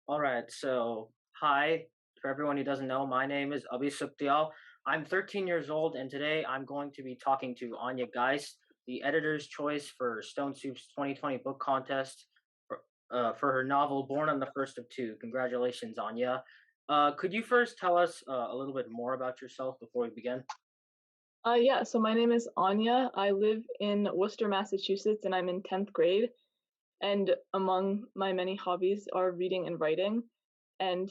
All right, so hi. For everyone who doesn't know, my name is Abhi Sukhdial. I'm 13 years old, and today I'm going to be talking to Anya Geist, the editor's choice for Stone Soup's 2020 book contest for her novel Born on the First of Two. Congratulations, Anya. Could you first tell us a little bit more about yourself before we begin? Yeah, so my name is Anya. I live in Worcester, Massachusetts, and I'm in 10th grade. And among my many hobbies are reading and writing. And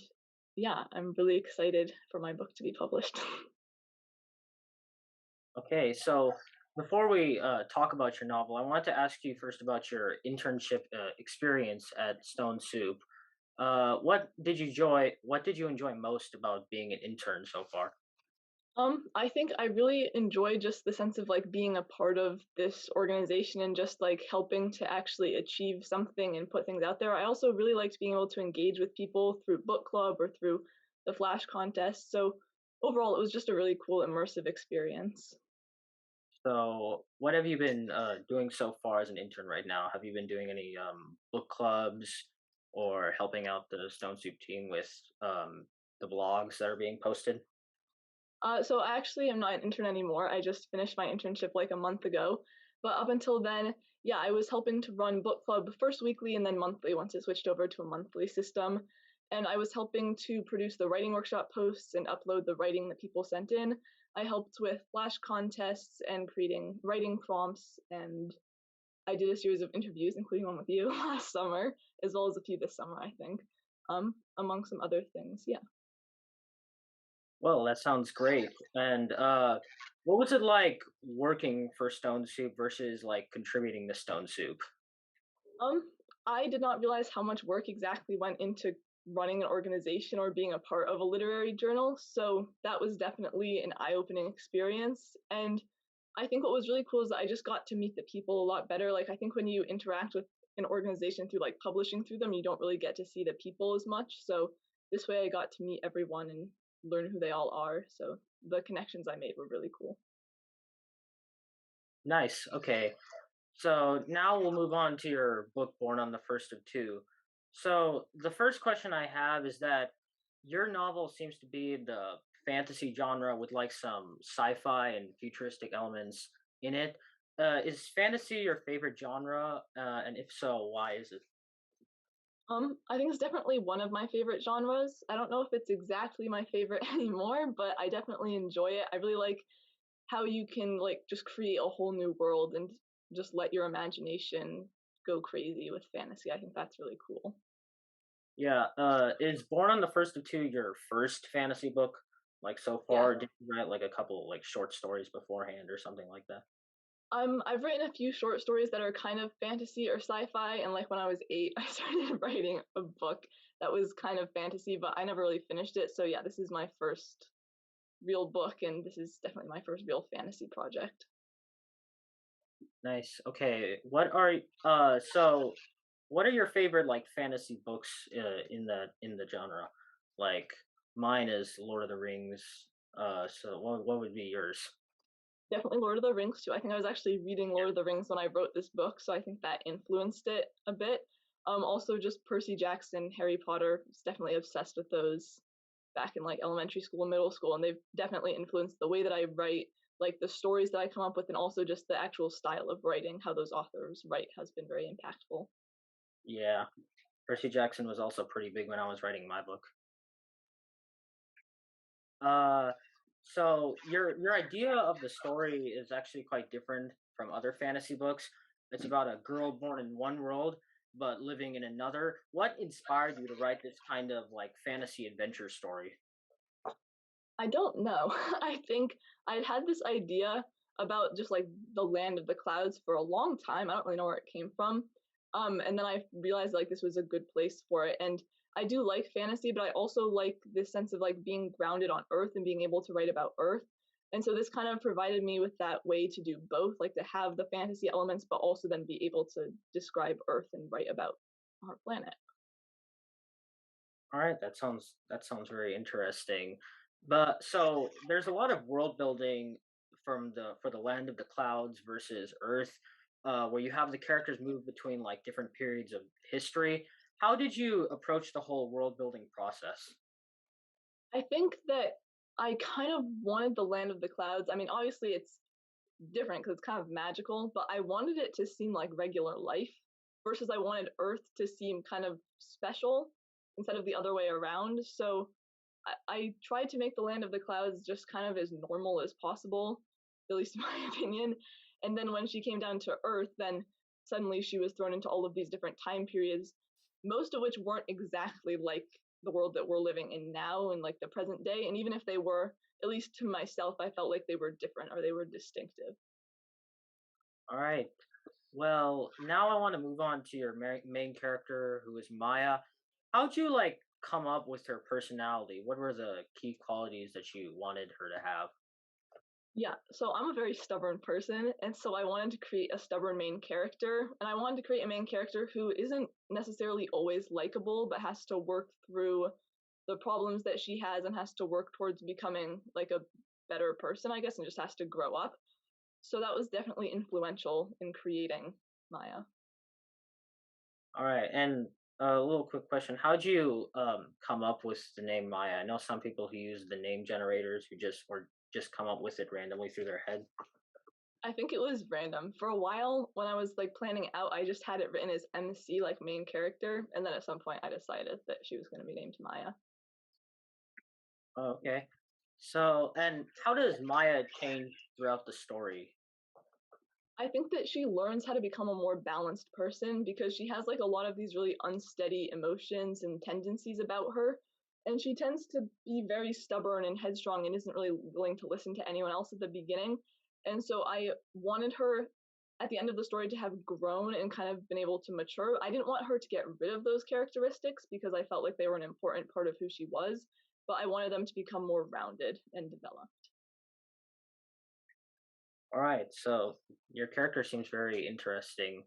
yeah, I'm really excited for my book to be published. Okay, so before we talk about your novel, I want to ask you first about your internship experience at Stone Soup. What did you enjoy most about being an intern so far? I think I really enjoy just the sense of like being a part of this organization and just like helping to actually achieve something and put things out there. I also really liked being able to engage with people through book club or through the flash contest. So overall, it was just a really cool immersive experience. So, what have you been doing so far as an intern right now? Have you been doing any book clubs or helping out the Stone Soup team with the blogs that are being posted? So I actually am not an intern anymore. I just finished my internship like a month ago. But up until then, yeah, I was helping to run book club first weekly and then monthly once it switched over to a monthly system. And I was helping to produce the writing workshop posts and upload the writing that people sent in. I helped with flash contests and creating writing prompts. And I did a series of interviews, including one with you last summer, as well as a few this summer, I think, among some other things. Yeah. Well, that sounds great. And what was it like working for Stone Soup versus like contributing to Stone Soup? Um, I did not realize how much work exactly went into running an organization or being a part of a literary journal. So that was definitely an eye-opening experience. And I think what was really cool is that I just got to meet the people a lot better. Like I think when you interact with an organization through like publishing through them, you don't really get to see the people as much. So this way I got to meet everyone and learn who they all are. So the connections I made were really cool. Nice. Okay. So now we'll move on to your book, Born on the First of Two. So the first question I have is that your novel seems to be the fantasy genre with like some sci-fi and futuristic elements in it. Is fantasy your favorite genre? And if so, why is it? I think it's definitely one of my favorite genres. I don't know if it's exactly my favorite anymore, but I definitely enjoy it. I really like how you can like just create a whole new world and just let your imagination go crazy with fantasy. I think that's really cool. Yeah. Is Born on the First of Two your first fantasy book? Like so Yeah. far, did you write like a couple like short stories beforehand or something like that? I've written a few short stories that are kind of fantasy or sci-fi, and like when I was 8, I started writing a book that was kind of fantasy, but I never really finished it. So yeah, this is my first real book, and this is definitely my first real fantasy project. Nice. Okay. What are your favorite like fantasy books in the genre? Like mine is Lord of the Rings. So what would be yours? Definitely Lord of the Rings too. I think I was actually reading Lord of the Rings when I wrote this book, so I think that influenced it a bit. Also just Percy Jackson, Harry Potter. Was definitely obsessed with those back in like elementary school and middle school, and they've definitely influenced the way that I write, like the stories that I come up with, and also just the actual style of writing. How those authors write has been very impactful. Yeah, Percy Jackson was also pretty big when I was writing my book. Uh, so your idea of the story is actually quite different from other fantasy books. It's about a girl born in one world but living in another. What inspired you to write this kind of like fantasy adventure story? I don't know. I think I'd had this idea about just like the land of the clouds for a long time. I don't really know where it came from. And then I realized like this was a good place for it. And I do like fantasy, but I also like this sense of like being grounded on Earth and being able to write about Earth. And so this kind of provided me with that way to do both, like to have the fantasy elements, but also then be able to describe Earth and write about our planet. All right, that sounds very interesting. But so there's a lot of world building from the for the land of the clouds versus Earth, where you have the characters move between like different periods of history. how did you approach the whole world building process? I think that I kind of wanted the land of the clouds. I mean, obviously it's different because it's kind of magical, but I wanted it to seem like regular life versus I wanted Earth to seem kind of special instead of the other way around. So I tried to make the land of the clouds just kind of as normal as possible, at least in my opinion. And then when she came down to Earth, then suddenly she was thrown into all of these different time periods, most of which weren't exactly like the world that we're living in now and like the present day. And even if they were, at least to myself, I felt like they were different or they were distinctive. All right. Well, now I want to move on to your main character, who is Maya. How'd you like come up with her personality? What were the key qualities that you wanted her to have? Yeah, so I'm a very stubborn person, and so I wanted to create a stubborn main character, and I wanted to create a main character who isn't necessarily always likable, but has to work through the problems that she has and has to work towards becoming like a better person, I guess, and just has to grow up. So that was definitely influential in creating Maya. All right, and a little quick question: how'd you come up with the name Maya? I know some people who use the name generators who just come up with it randomly through their head. I think it was random. For a while, when I was like planning it out, I just had it written as MC, like main character, and then at some point I decided that she was going to be named Maya. Oh, okay. So, and how does Maya change throughout the story? I think that she learns how to become a more balanced person because she has like a lot of these really unsteady emotions and tendencies about her. And she tends to be very stubborn and headstrong and isn't really willing to listen to anyone else at the beginning. And so I wanted her at the end of the story to have grown and kind of been able to mature. I didn't want her to get rid of those characteristics because I felt like they were an important part of who she was, but I wanted them to become more rounded and developed. All right, so your character seems very interesting.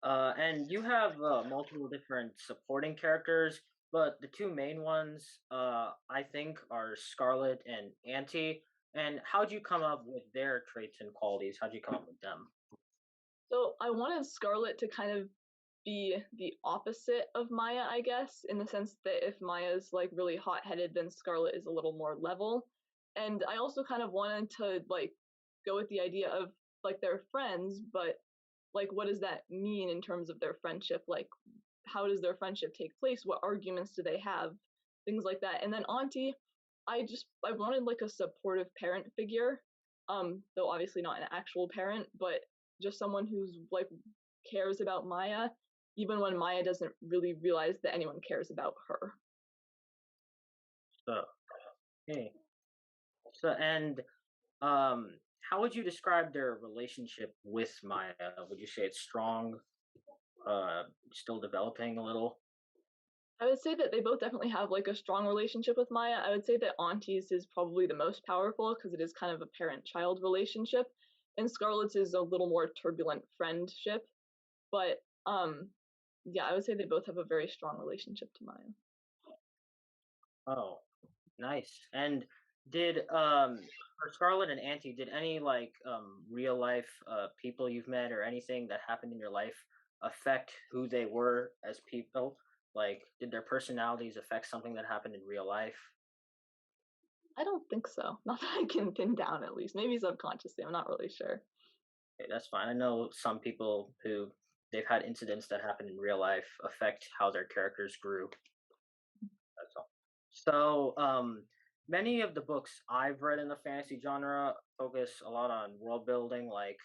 And you have multiple different supporting characters, but the two main ones, I think, are Scarlet and Auntie. And how'd you come up with their traits and qualities? How'd you come up with them? So I wanted Scarlet to kind of be the opposite of Maya, I guess, in the sense that if Maya's like really hot headed, then Scarlet is a little more level. And I also kind of wanted to like go with the idea of like they're friends, but like what does that mean in terms of their friendship? Like how does their friendship take place? What arguments do they have? Things like that. And then Auntie, I wanted like a supportive parent figure, though obviously not an actual parent, but just someone who's like cares about Maya, even when Maya doesn't really realize that anyone cares about her. So, hey, and um, how would you describe their relationship with Maya? Would you say it's strong, still developing a little? I would say that they both definitely have like a strong relationship with Maya. I would say that Auntie's is probably the most powerful because it is kind of a parent-child relationship, and Scarlet's is a little more turbulent friendship. But yeah, I would say they both have a very strong relationship to Maya. Oh, nice. And did for Scarlet and Auntie, did any like real life people you've met or anything that happened in your life affect who they were as people? Like, did their personalities affect something that happened in real life? I don't think so. Not that I can pin down, at least. Maybe subconsciously. I'm not really sure. Okay, that's fine. I know some people who they've had incidents that happened in real life affect how their characters grew. That's all. So, many of the books I've read in the fantasy genre focus a lot on world building, like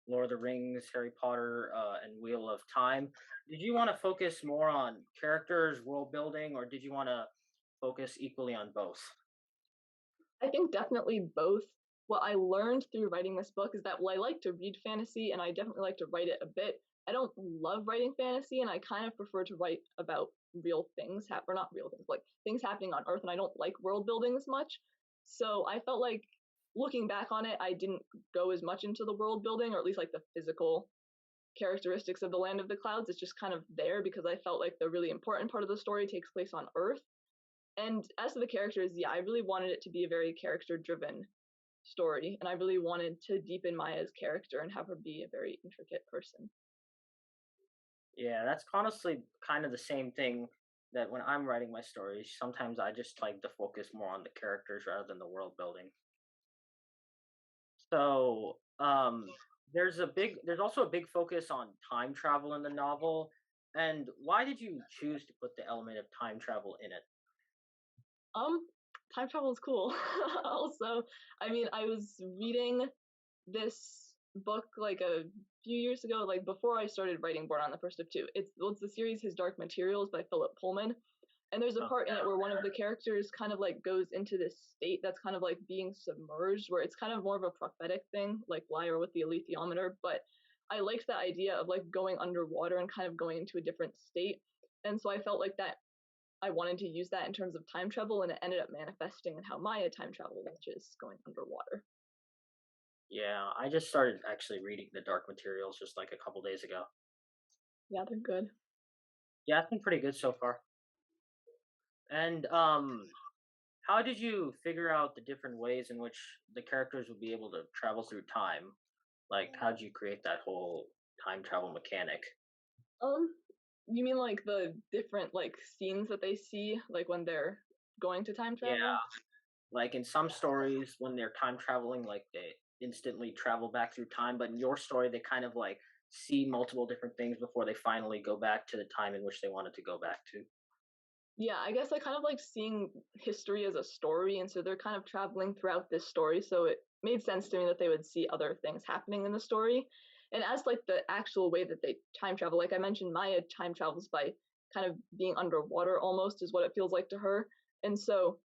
Lord of the Rings, Harry Potter, and Wheel of Time. Did you want to focus more on characters, world building, or did you want to focus equally on both? I think definitely both. What I learned through writing this book is that I like to read fantasy and I definitely like to write it a bit. I don't love writing fantasy and I kind of prefer to write about real things, or not real things, like things happening on Earth, and I don't like world building as much. So I felt like looking back on it, I didn't go as much into the world building, or at least like the physical characteristics of the land of the clouds. It's just kind of there because I felt like the really important part of the story takes place on Earth. And as for the characters, yeah, I really wanted it to be a very character driven story, and I really wanted to deepen Maya's character and have her be a very intricate person. Yeah, that's honestly kind of the same thing that when I'm writing my stories, sometimes I just like to focus more on the characters rather than the world building. So, there's also a big focus on time travel in the novel. And why did you choose to put the element of time travel in it? Um, Time travel is cool. Also, I mean, I was reading this book like a few years ago, like before I started writing Born on the First of Two. It's the series His Dark Materials by Philip Pullman. And there's a part in it where one of the characters kind of like goes into this state that's kind of like being submerged, where it's kind of more of a prophetic thing, like Lyra with the alethiometer. But I liked the idea of like going underwater and kind of going into a different state. And so I felt like that I wanted to use that in terms of time travel, and it ended up manifesting in how Maya time traveled, which is going underwater. Yeah, I just started actually reading the Dark Materials just like a couple days ago. Yeah, they're good. Yeah, it's been pretty good so far. And how did you figure out the different ways in which the characters would be able to travel through time? Like, how did you create that whole time travel mechanic? Um, you mean like the different like scenes that they see, like when they're going to time Yeah, travel? like in some stories, when they're time traveling, like they instantly travel back through time. But in your story, they kind of like see multiple different things before they finally go back to the time in which they wanted to go back to. Yeah, I guess I kind of like seeing history as a story, and so they're kind of traveling throughout this story, so it made sense to me that they would see other things happening in the story. And as like the actual way that they time travel, like I mentioned, Maya time travels by kind of being underwater almost is what it feels like to her. And so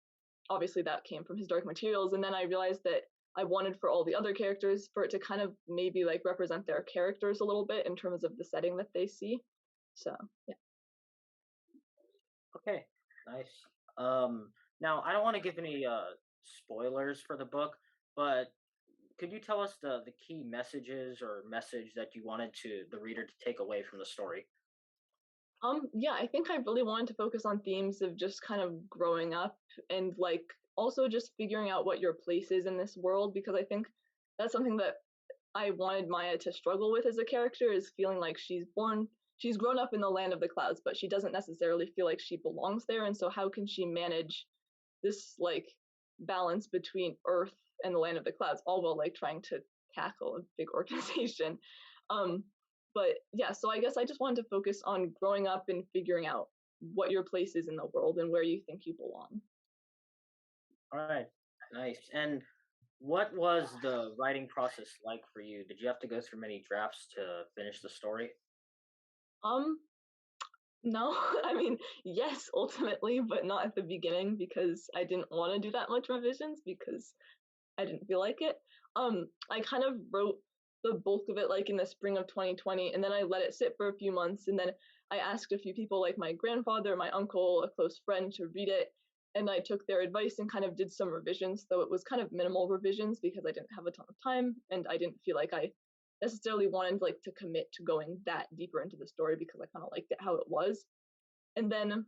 obviously that came from his dark materials. And then I realized that I wanted for all the other characters for it to kind of maybe like represent their characters a little bit in terms of the setting that they see. So yeah. Okay, nice. Now I don't want to give any spoilers for the book, but could you tell us the key messages or message that you wanted to the reader to take away from the story? Yeah, I think I really wanted to focus on themes of just kind of growing up and like also just figuring out what your place is in this world, because I think that's something that I wanted Maya to struggle with as a character, is feeling like she's grown up in the land of the clouds, but she doesn't necessarily feel like she belongs there. And so how can she manage this like balance between Earth and the land of the clouds, all while like trying to tackle a big organization? Um, but yeah, so I guess I just wanted to focus on growing up and figuring out what your place is in the world and where you think you belong. All right, nice. And what was the writing process like for you? Did you have to go through many drafts to finish the story? Um, no, I mean, yes, ultimately, but not at the beginning because I didn't want to do that much revisions because I didn't feel like it. I kind of wrote the bulk of it like in the spring of 2020, and then I let it sit for a few months, and then I asked a few people like my grandfather, my uncle, a close friend to read it, and I took their advice and kind of did some revisions, though it was kind of minimal revisions because I didn't have a ton of time and I didn't feel like I necessarily wanted like to commit to going that deeper into the story because I kind of liked it how it was. And then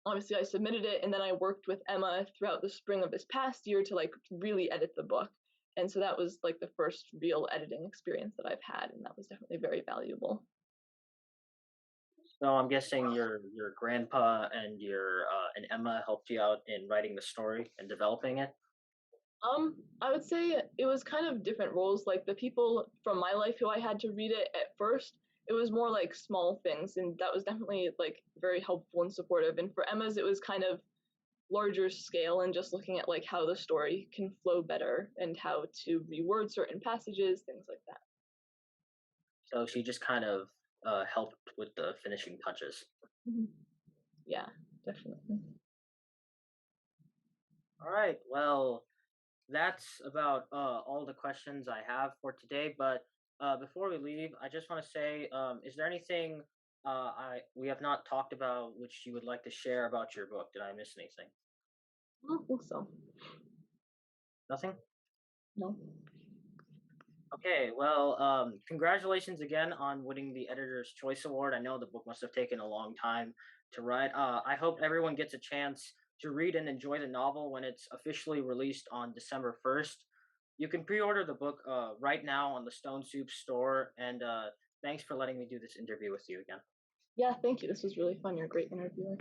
obviously I submitted it, and then I worked with Emma throughout the spring of this past year to like really edit the book. And so that was like the first real editing experience that I've had, and that was definitely very valuable. So I'm guessing your grandpa and your and Emma helped you out in writing the story and developing it. I would say it was kind of different roles. Like the people from my life who I had to read it at first, it was more like small things, and that was definitely like very helpful and supportive. And for Emma's, it was kind of larger scale and just looking at like how the story can flow better and how to reword certain passages, things like that. So she just kind of helped with the finishing touches. Mhm. Yeah, definitely. All right. Well, that's about all the questions I have for today. But before we leave, I just want to say, is there anything I we have not talked about which you would like to share about your book? Did I miss anything? I don't think so. Nothing. No. Okay. Well, congratulations again on winning the Editor's Choice Award. I know the book must have taken a long time to write. I hope everyone gets a chance to read and enjoy the novel when it's officially released on December 1st. You can pre-order the book right now on the Stone Soup store, and Thanks for letting me do this interview with you again. Yeah, thank you. This was really fun. You're a great interviewer.